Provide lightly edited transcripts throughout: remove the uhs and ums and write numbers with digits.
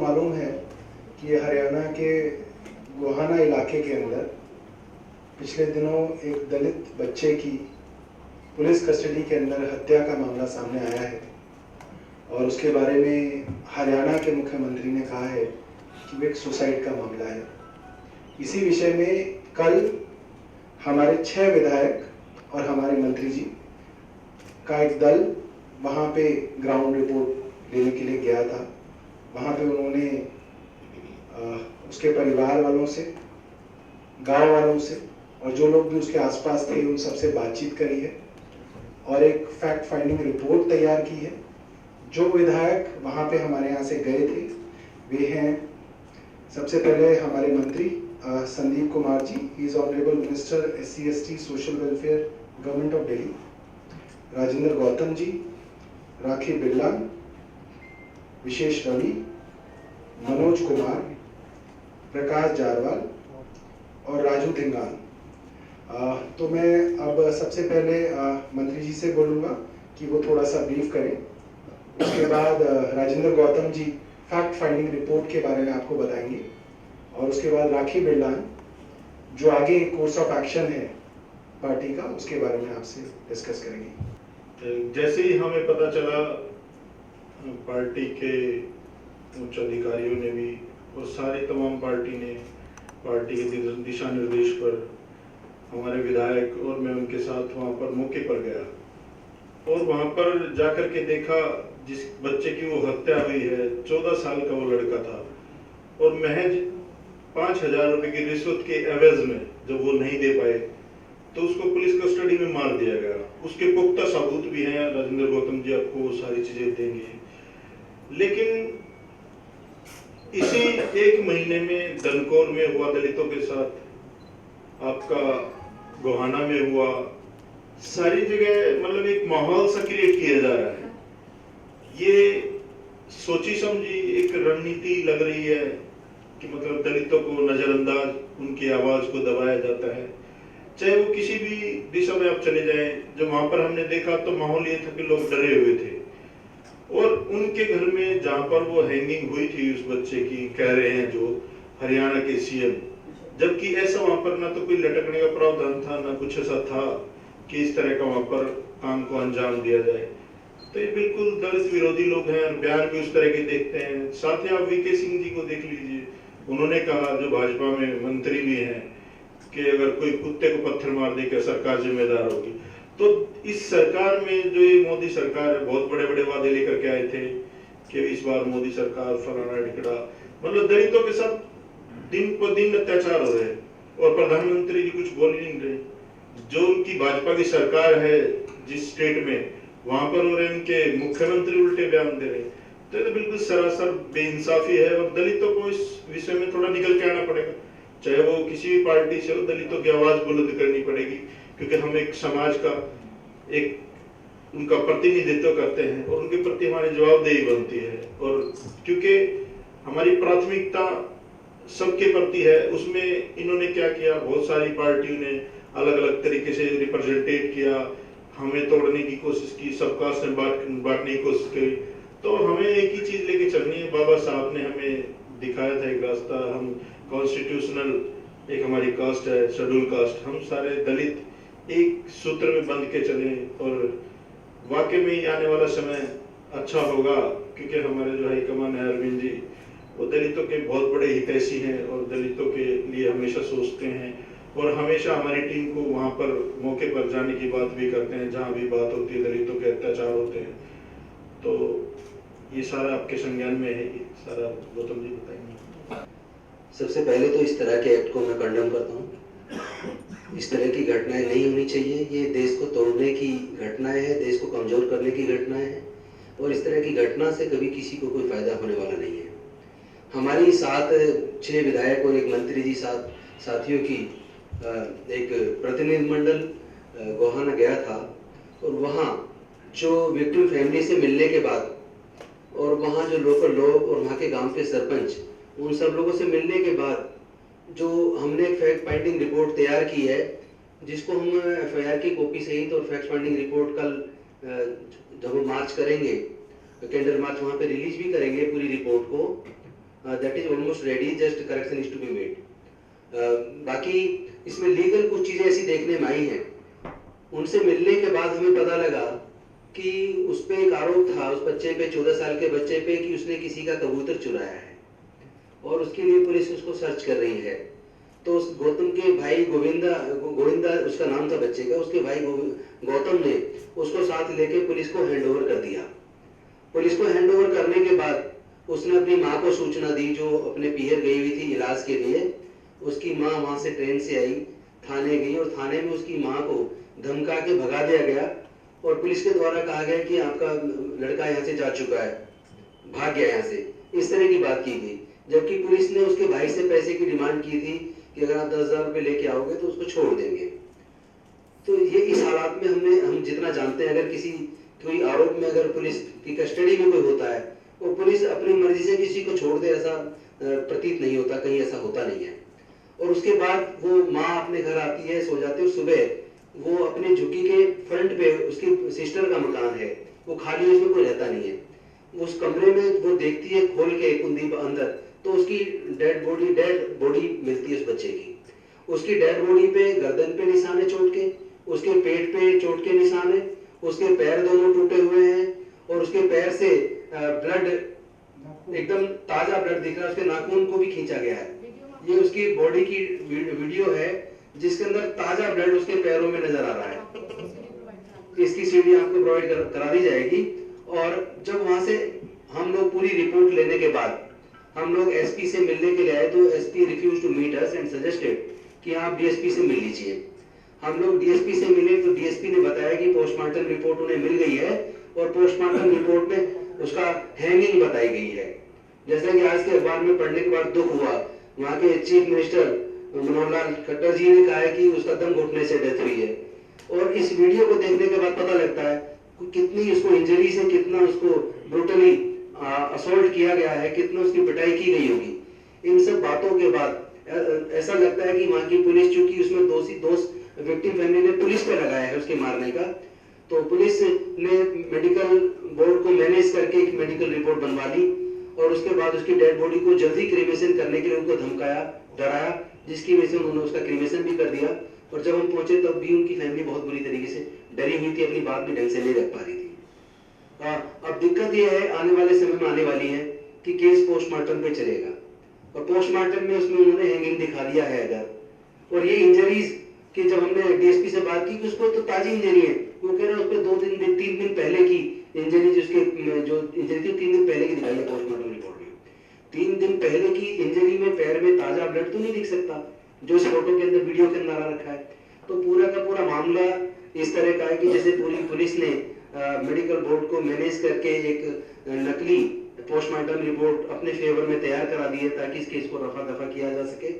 मालूम है कि हरियाणा के गोहाना इलाके के अंदर पिछले दिनों एक दलित बच्चे की पुलिस कस्टडी के अंदर हत्या का मामला सामने आया है और उसके बारे में हरियाणा के मुख्यमंत्री ने कहा है कि वो एक सुसाइड का मामला है। इसी विषय में कल हमारे 6 विधायक और हमारे मंत्री जी का एक दल वहाँ पे ग्राउंड रिपोर्ट लेने के लिए गया था। वहाँ पे उन्होंने उसके परिवार वालों से, गांव वालों से और जो लोग भी उसके आसपास थे उन सबसे बातचीत करी है और एक फैक्ट फाइंडिंग रिपोर्ट तैयार की है। जो विधायक वहाँ पे हमारे यहाँ से गए थे वे हैं सबसे पहले हमारे मंत्री Sandeep Kumar ji, he is honourable minister SC/ST social welfare government of Delhi, Rajendra Gautam ji, Rakhi Birla, Vishesh Ravi, Manoj Kumar, Prakash Jarwal और राजू धिंगान। तो मैं अब सबसे पहले मंत्री जी से बोलूँगा कि वो थोड़ा सा ब्रीफ करें। उसके बाद राजेंद्र गौतम जी फैक्ट फाइंडिंग रिपोर्ट के बारे में आपको बताएंगे और उसके बाद राखी बिरला जो आगे कोर्स ऑफ एक्शन है पार्टी का उसके बारे में आपसे डिस्कस करेंगे। जैसे ही हमें पता चला पार्टी के उच्च अधिकारियों ने भी और सारी तमाम पार्टी ने पार्टी के दिशा निर्देश पर हमारे विधायक और मैं उनके साथ वहां पर मौके पर गया और वहां पर जाकर के देखा जिस बच्चे की वो हत्या हुई है, 14 साल का वो लड़का था और महज 5,000 रुपए की रिश्वत के एवज में जब वो नहीं दे पाए तो उसको पुलिस कस्टडी में मार दिया गया। उसके पुख्ता सबूत भी हैं, राजेंद्र गौतम जी आपको वो सारी चीजें देंगे। लेकिन इसी 1 महीने में दनकौर में हुआ दलितों के साथ, आपका गोहाना में हुआ, सारी जगह मतलब एक माहौल सा क्रिएट किया जा रहा है। ये सोची समझी एक रणनीति लग रही है कि मतलब दलितों को नजरअंदाज, उनकी आवाज को दबाया जाता है। चाहे वो किसी भी दिशा में आप चले जाएं, जब वहां पर हमने देखा तो माहौल ये था कि लोग डरे हुए थे और उनके घर में जहां पर वो हैंगिंग हुई थी उस बच्चे की, कह रहे हैं जो हरियाणा के CM, जबकि ऐसा वहां पर ना तो कोई लटकने का प्रावधान था ना कुछ ऐसा था कि इस तरह का वहां पर काम को अंजाम दिया जाए। तो ये बिल्कुल दलित विरोधी लोग हैं और बयान भी उस तरह के देखते हैं। साथ ही आप VK सिंह जी को देख लीजिए, उन्होंने कहा, जो भाजपा में मंत्री भी हैं, कि अगर कोई कुत्ते को पत्थर मार दे क्या सरकार जिम्मेदार होगी। तो इस सरकार में जो ये मोदी सरकार है, बहुत बड़े बड़े वादे लेकर के आए थे कि इस बार मोदी सरकार फलाना टिकड़ा, मतलब दलितों के साथ दिन पर दिन अत्याचार हो रहे हैं और प्रधानमंत्री जी कुछ बोल ही नहीं रहे। जो उनकी भाजपा की सरकार है जिस स्टेट में, वहां पर हो रहे उनके मुख्यमंत्री उल्टे बयान दे रहे हैं। तो ये तो बिल्कुल सरासर बेइंसाफी है और दलितों को इस विषय में थोड़ा निकल के आना पड़ेगा। चाहे वो किसी भी पार्टी से हो, दलितों की आवाज बुलंद करनी पड़ेगी क्योंकि हम एक समाज का एक उनका प्रतिनिधित्व करते हैं और उनके प्रति हमारी जवाबदेही बनती है। और क्योंकि हमारी प्राथमिकता सबके प्रति है, उसमें इन्होंने क्या किया, बहुत सारी पार्टियों ने अलग अलग तरीके से रिप्रेजेंटेट किया, हमें तोड़ने की कोशिश की, सबका से बांटने की कोशिश की। तो हमें एक ही चीज लेके चलनी है। बाबा साहब ने हमें दिखाया था एक रास्ता, हम कॉन्स्टिट्यूशनल एक हमारी कास्ट है, शेड्यूल कास्ट, हम सारे दलित एक सूत्र में बंध के चले और वाकई में ही आने वाला समय अच्छा होगा क्योंकि हमारे जो हाईकमान है अरविंद जी, वो दलितों के बहुत बड़े हितैषी हैं और दलितों के लिए हमेशा सोचते हैं और हमेशा हमारी टीम को वहां पर मौके पर जाने की बात भी करते हैं जहां भी बात होती है दलितों के अत्याचार होते हैं। तो ये सारा आपके संज्ञान में है, ये सारा गौतम जी बताएंगे। सबसे पहले तो इस तरह के एक्ट को मैं कंडेम करता हूँ। इस तरह की घटनाएं नहीं होनी चाहिए। ये देश को तोड़ने की घटनाएं हैं, देश को कमजोर करने की घटनाएं हैं और इस तरह की घटना से कभी किसी को कोई फायदा होने वाला नहीं है। हमारी 6 विधायक और एक मंत्री जी साथियों की एक प्रतिनिधि मंडल गोहाना गया था और वहाँ जो विक्टिम फैमिली से मिलने के बाद और वहाँ जो लोकल लोग और वहाँ के गांव के सरपंच, उन सब लोगों से मिलने के बाद जो हमने एक फैक्ट फाइंडिंग रिपोर्ट तैयार की है, जिसको हम FIR की कॉपी सहित और फैक्ट फाइंडिंग रिपोर्ट कल जब हम मार्च करेंगे, कैंडल मार्च वहाँ पे रिलीज भी करेंगे पूरी रिपोर्ट को, that is almost ready, just correction is to be made. बाकी इसमें लीगल कुछ चीजें ऐसी देखने में आई हैं, उनसे मिलने के बाद हमें पता लगा कि उस पे एक आरोप था उस बच्चे पे, 14 साल के बच्चे पे, कि उसने किसी का कबूतर चुराया है और उसके लिए पुलिस उसको सर्च कर रही है। तो उस गौतम के भाई गोविंदा उसका नाम था बच्चे का, उसके भाई गौतम ने उसको साथ लेके पुलिस को हैंडओवर कर दिया। पुलिस को हैंडओवर करने के बाद उसने अपनी माँ को सूचना दी, जो अपने पीहर गई हुई थी इलाज के लिए। उसकी माँ वहां से ट्रेन से आई, थाने गई और थाने में उसकी माँ को धमका के भगा दिया गया और पुलिस के द्वारा कहा गया कि आपका लड़का यहाँ से जा चुका है, भाग गया यहाँ से, इस तरह की बात की गई। जबकि पुलिस ने उसके भाई से पैसे की डिमांड की थी कि अगर आप 10,000 रुपए लेके आओगे तो उसको छोड़ देंगे। तो ये इस हालात में हम जितना जानते हैं, अगर किसी कोई आरोप में अगर पुलिस की कस्टडी में कोई होता है, वो पुलिस अपनी मर्जी से किसी को छोड़ दे, ऐसा प्रतीत नहीं होता, कहीं ऐसा होता नहीं है। और उसके बाद वो माँ अपने घर आती है, सो जाती है, और सुबह वो अपने झुग्गी के फ्रंट पे उसकी सिस्टर का मकान है, वो खाली, उसमें कोई रहता नहीं है। उस कमरे में वो देखती है खोल के कुंडी अंदर, तो उसकी डेड बॉडी मिलती है उस बच्चे की। उसकी डेड बॉडी पे गर्दन पे निशान है चोट के, उसके पेट पे चोट के निशान है, उसके पैर दोनों टूटे हुए हैं और उसके पैर से ब्लड, एकदम ताजा ब्लड दिख रहा है, उसके नाखून को भी खींचा गया है। ये उसकी बॉडी की वीडियो है जिसके अंदर ताजा ब्लड उसके पैरों में नजर आ रहा है। इसकी सीडी आपको प्रोवाइड करा दी जाएगी। और जब वहां से हम लोग पूरी रिपोर्ट लेने के बाद हम लोग एसपी से मिलने के लिए आए, तो SP refuse to meet us and suggested कि आप डीएसपी से मिल लीजिए। हम लोग डीएसपी से मिले तो डीएसपी ने बताया कि पोस्टमार्टम रिपोर्ट उन्हें मिल गई है और पोस्टमार्टम रिपोर्ट में उसका हैंगिंग बताई गई है। जैसा कि आज के अखबार में पढ़ने के बाद दुख हुआ, वहाँ के चीफ मिनिस्टर मनोहर लाल खट्टर जी ने कहा है कि उसका दम घुटने से डेथ हुई है। और इस वीडियो को देखने के बाद पता लगता है कितनी उसको इंजरी से, कितना उसको ब्रूटली असॉल्ट किया गया है, कितना उसकी पिटाई की गई होगी। इन सब बातों के बाद ऐसा लगता है कि वहाँ की पुलिस, चूंकि उसमें दोस्त विक्टिम फैमिली ने पुलिस पे लगाया है उसके मारने का, तो पुलिस ने मेडिकल बोर्ड को मैनेज करके एक मेडिकल रिपोर्ट बनवा ली और उसके बाद उसकी डेड बॉडी को जल्दी क्रीमेशन करने के लिए उनको धमकाया, डराया, जिसकी वजह से उन्होंने उसका क्रीमेशन भी कर दिया। और जब हम पहुंचे तब भी उनकी फैमिली बहुत बुरी तरीके से डरी हुई थी, अपनी बात भी ढंग से नहीं रख पा रही थी। अब दिक्कत यह है, आने वाले समय में आने वाली है कि केस पोस्टमार्टम पे चलेगा और पोस्टमार्टम में उसमें उन्होंने हैंगिंग दिखा दिया है अगर। और ये इंजरीज कि जब हमने डीएसपी से बात की कि उसको तो ताजी इंजरी है, वो कह रहे हैं उस पर 3 दिन पहले की इंजरी, जिसके जो इंजरी थी 3 दिन पहले की दिखाई है पोस्टमार्टम रिपोर्ट में। 3 दिन पहले की इंजरी में पैर में ताजा ब्लड तो नहीं दिख सकता, जो इस फोटो के अंदर, वीडियो के अंदर आ रखा है। तो पूरा का पूरा मामला इस तरह का है कि जैसे पूरी पुलिस ने मेडिकल बोर्ड को मैनेज करके एक नकली पोस्टमार्टम रिपोर्ट अपने फेवर में तैयार करा दी है ताकि इस केस को रफा दफा किया जा सके।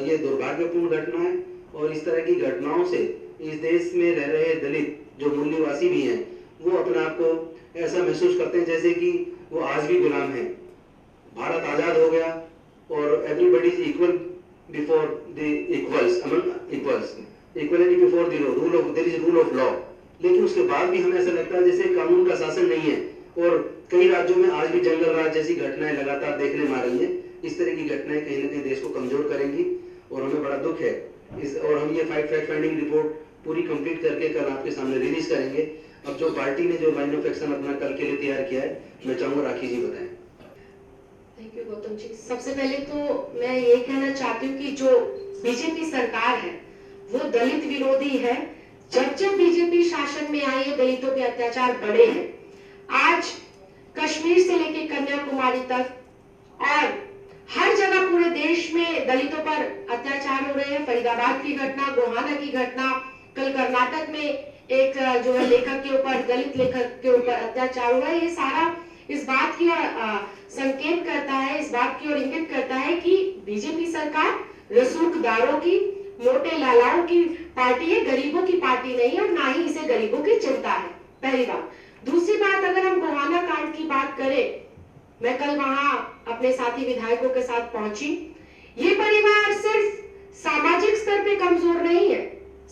ये दुर्भाग्यपूर्ण घटना है और इस तरह की घटनाओं से इस देश में रह रहे दलित जो मूल्यवासी भी हैं, वो अपने आप को ऐसा महसूस करते हैं जैसे कि वो आज भी गुलाम हैं। भारत आजाद हो गया और everybody is equal before the equals, among equals, equality before the rule of, there is rule of law. लेकिन उसके बाद भी हमें ऐसा लगता है जैसे कानून का शासन नहीं है और कई राज्यों में आज भी जंगल राज जैसी घटनाएं लगातार देखने में आ रही हैं। इस तरह की घटनाएं कहीं ना कहीं देश को कमजोर करेंगी और हमें बड़ा दुख है और हम ये फैक्ट फाइंडिंग रिपोर्ट पूरी कंप्लीट करके कल आपके सामने रिलीज करेंगे। अब जो पार्टी ने जो लाइन ऑफ एक्शन अपना कल के लिए तैयार किया है, मैं चाहूंगा राखी जी बताएं। Thank you Gautam ji. सबसे पहले तो मैं ये कहना चाहती हूँ कि जो बीजेपी सरकार है वो दलित विरोधी है। जब बीजेपी शासन में आई है दलितों पे अत्याचार बढ़े हैं। आज कश्मीर से लेकर कन्याकुमारी तक और हर जगह पूरे देश में दलितों पर अत्याचार हो रहे हैं। फरीदाबाद की घटना, गोहाना की घटना, कल कर्नाटक में एक जो है लेखक के ऊपर, दलित लेखक के ऊपर अत्याचार हुआ है। ये सारा इस बात की संकेत करता है, इस बात की ओर इंगित करता है कि बीजेपी सरकार रसूखदारों की, मोटे लालाओं की पार्टी है, गरीबों की पार्टी नहीं है और ना ही इसे गरीबों की चिंता है। पहली बात। दूसरी बात, अगर हम गोहाना कांड की बात करें, मैं कल वहां अपने साथी विधायकों के साथ पहुंची। ये परिवार सिर्फ सामाजिक स्तर पे कमजोर नहीं है,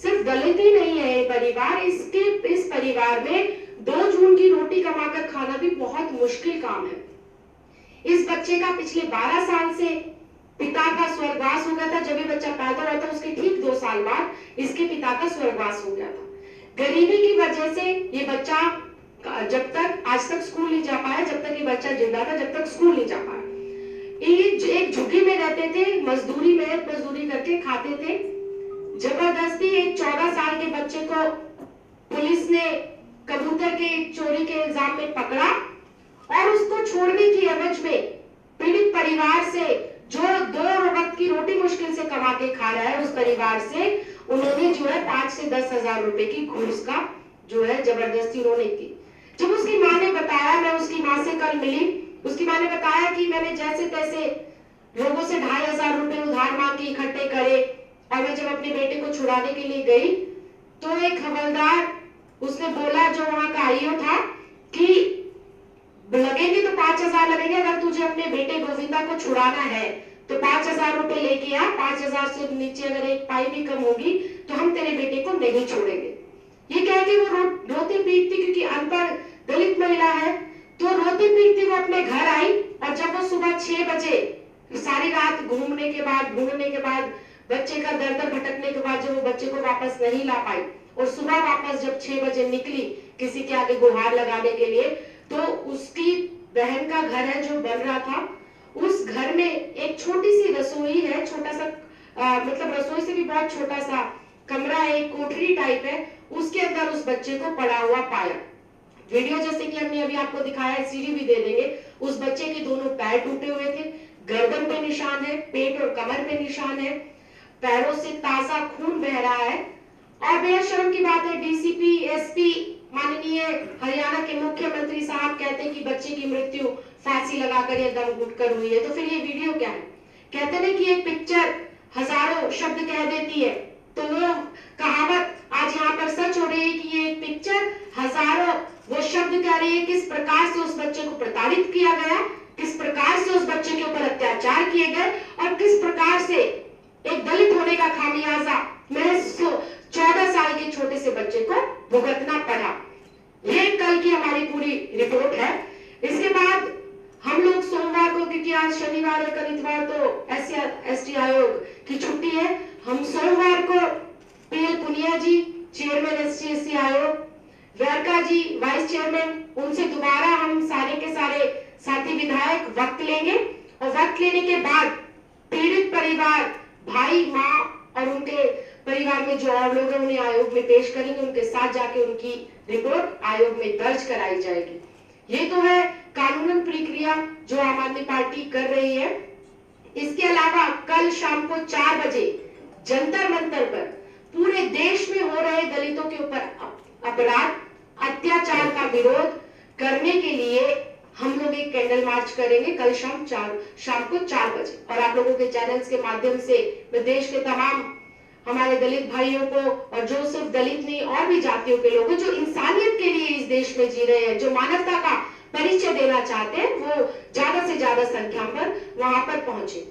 सिर्फ दलित ही नहीं है ये परिवार। इस परिवार में 2 जून की रोटी कमाकर खाना भी बहुत मुश्किल काम है। इस बच्चे का पिछले 12 साल से पिता का स्वर्गवास हो गया था। जब ये बच्चा पैदा हुआ था उसके ठीक 2 साल बाद इसके पिता का स्वर्गवास हो गया था। गरीबी की वजह से ये बच्चा जब तक आज तक स्कूल नहीं जा पाया, जब तक ये बच्चा जिंदा था, जब तक स्कूल नहीं जा पाया। ये एक झुग्गी में रहते थे, मजदूरी करके खाते थे। जबरदस्ती एक 14 साल के बच्चे को पुलिस ने कबूतर के चोरी के इल्जाम में पकड़ा और उसको छोड़ने की एवज में पीड़ित परिवार से, जो 2 वक्त की रोटी मुश्किल से कमा के खा रहा है, उस परिवार से उन्होंने जो है 5 से 10 हजार रुपए की घूस का जो है जबरदस्ती उन्होंने की। जब उसकी माँ ने बताया, मैं उसकी माँ से कल मिली, उसकी माँ ने बताया कि मैंने जैसे तैसे लोगों से 2500 रुपए उधार मांग के इकट्ठे करे और मैं जब अपने बेटे को छुड़ाने के लिए गई तो एक हवलदार उसने बोला, जो वहां का आईओ था, कि लगेंगे तो 5000 लगेंगे, अगर तुझे अपने बेटे गोविंदा को छुड़ाना है तो 5000 रुपए लेके आ, 5000 से नीचे अगर एक पाई भी कम होगी तो हम तेरे बेटे को नहीं छोड़ेंगे। ये कह के वो रोती पीटती, क्योंकि अनपढ़ दलित महिला है, तो रोती पीटती वो अपने घर आई और जब वो सुबह 6 बजे सारी रात ढूंढने के बाद बच्चे का दर दर भटकने के बाद जब वो बच्चे को वापस नहीं ला पाई और सुबह वापस जब 6 बजे निकली किसी के आगे गुहार लगाने के लिए, तो उसकी बहन का घर है जो बन रहा था, उस घर में एक छोटी सी रसोई है, छोटा सा मतलब रसोई से भी बहुत छोटा सा कमरा है, एक कोठरी टाइप है, उसके अंदर उस बच्चे को पड़ा हुआ पाया। वीडियो जैसे कि हमने अभी आपको दिखाया, सीडी भी दे देंगे। उस बच्चे के दोनों पैर टूटे हुए थे, गर्दन पे निशान है, पेट और कमर पे निशान है, पैरों से ताजा खून बह रहा है। और बेहद शर्म की बात है, डीसीपी एसपी माननीय हरियाणा के मुख्यमंत्री साहब कहते हैं कि बच्चे की मृत्यु फांसी लगाकर या दम घुटकर हुई है, तो फिर ये वीडियो क्या है? कहते हैं कि एक पिक्चर हजारों शब्द कह देती है, तो वो कहावत आज यहाँ पर सच हो रही है कि ये एक पिक्चर हजारों वो शब्द कह रही है। किस प्रकार से उस बच्चे को प्रताड़ित किया गया, किस प्रकार से उस बच्चे के ऊपर अत्याचार किए गए और किस प्रकार से एक दलित होने का खामियाजा महज 14 साल के छोटे से बच्चे को भुगतना पड़ा। ये कल की हमारी पूरी रिपोर्ट है। इसके बाद हम लोग सोमवार को, क्योंकि आज शनिवार है, कल इतवार तो एसटी आयोग की छुट्टी है, हम सोमवार को पीएल पुनिया जी चेयरमैन एसटी आयोग, वर्का जी वाइस चेयरमैन, उनसे दोबारा हम सारे के सारे साथी विधायक वक्त लेंगे और वक्त लेने के बाद पीड़ित परिवार, भाई, माँ और उनके परिवार में जो और लोग हैं उन्हें आयोग में पेश करेंगे, उनके साथ जाके उनकी रिपोर्ट आयोग में दर्ज कराई जाएगी। ये तो है कानूनन प्रक्रिया जो आम आदमी पार्टी कर रही है। इसके अलावा कल शाम को 4 बजे जंतर मंतर पर पूरे देश में हो रहे दलितों के ऊपर अपराध, अत्याचार का विरोध करने के लिए हम लोग एक कैंडल मार्च करेंगे कल शाम को 4 बजे। और आप लोगों के चैनल्स के माध्यम से मैं देश के तमाम हमारे दलित भाइयों को, और जो सिर्फ दलित नहीं और भी जातियों के लोग हैं जो इंसानियत के लिए इस देश में जी रहे हैं, जो मानवता का परिचय देना चाहते हैं, वो ज्यादा से ज्यादा संख्या पर वहां पर पहुंचे।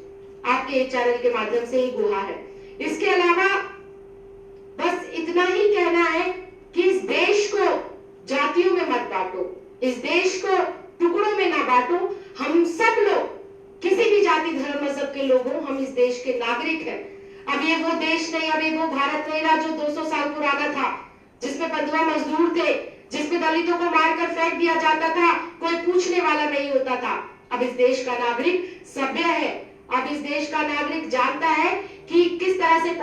आपके चैनल के माध्यम से ही गुहार है। इसके अलावा बस इतना ही कहना है कि इस देश को जातियों में मत बांटो, इस देश को टुकड़ों में ना बांटो। हम सब लोग, किसी भी जाति धर्म मजहब के लोग हों, हम इस देश के नागरिक हैं। अब ये वो देश नहीं, अब ये वो भारत नहीं रहा जो 200 साल पुराना था, जिसमें बंधुआ मजदूर थे, जिसमें दलितों को मारकर फेंक दिया जाता था, कोई पूछने वाला नहीं होता था। अब इस देश का नागरिक सभ्य है। अब इस देश का नागरिक जानता है कि किस तरह से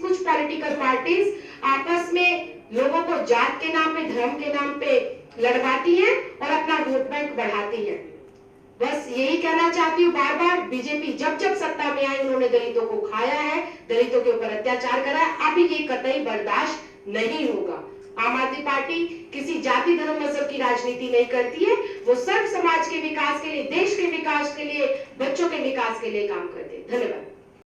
कुछ पॉलिटिकल पार्टीज आपस में लोगों को जात के नाम पे, धर्म के नाम पे लड़वाती है और अपना वोट बैंक बढ़ाती है। बस यही कहना चाहती हूँ बार बार, बीजेपी जब जब सत्ता में आई उन्होंने दलितों को खाया है, दलितों के ऊपर अत्याचार करा है। अभी ये कतई बर्दाश्त नहीं होगा। आम आदमी पार्टी किसी जाति धर्म मजहब की राजनीति नहीं करती है, वो सर्व समाज के विकास के लिए, देश के विकास के लिए, बच्चों के विकास के लिए काम करती है। धन्यवाद।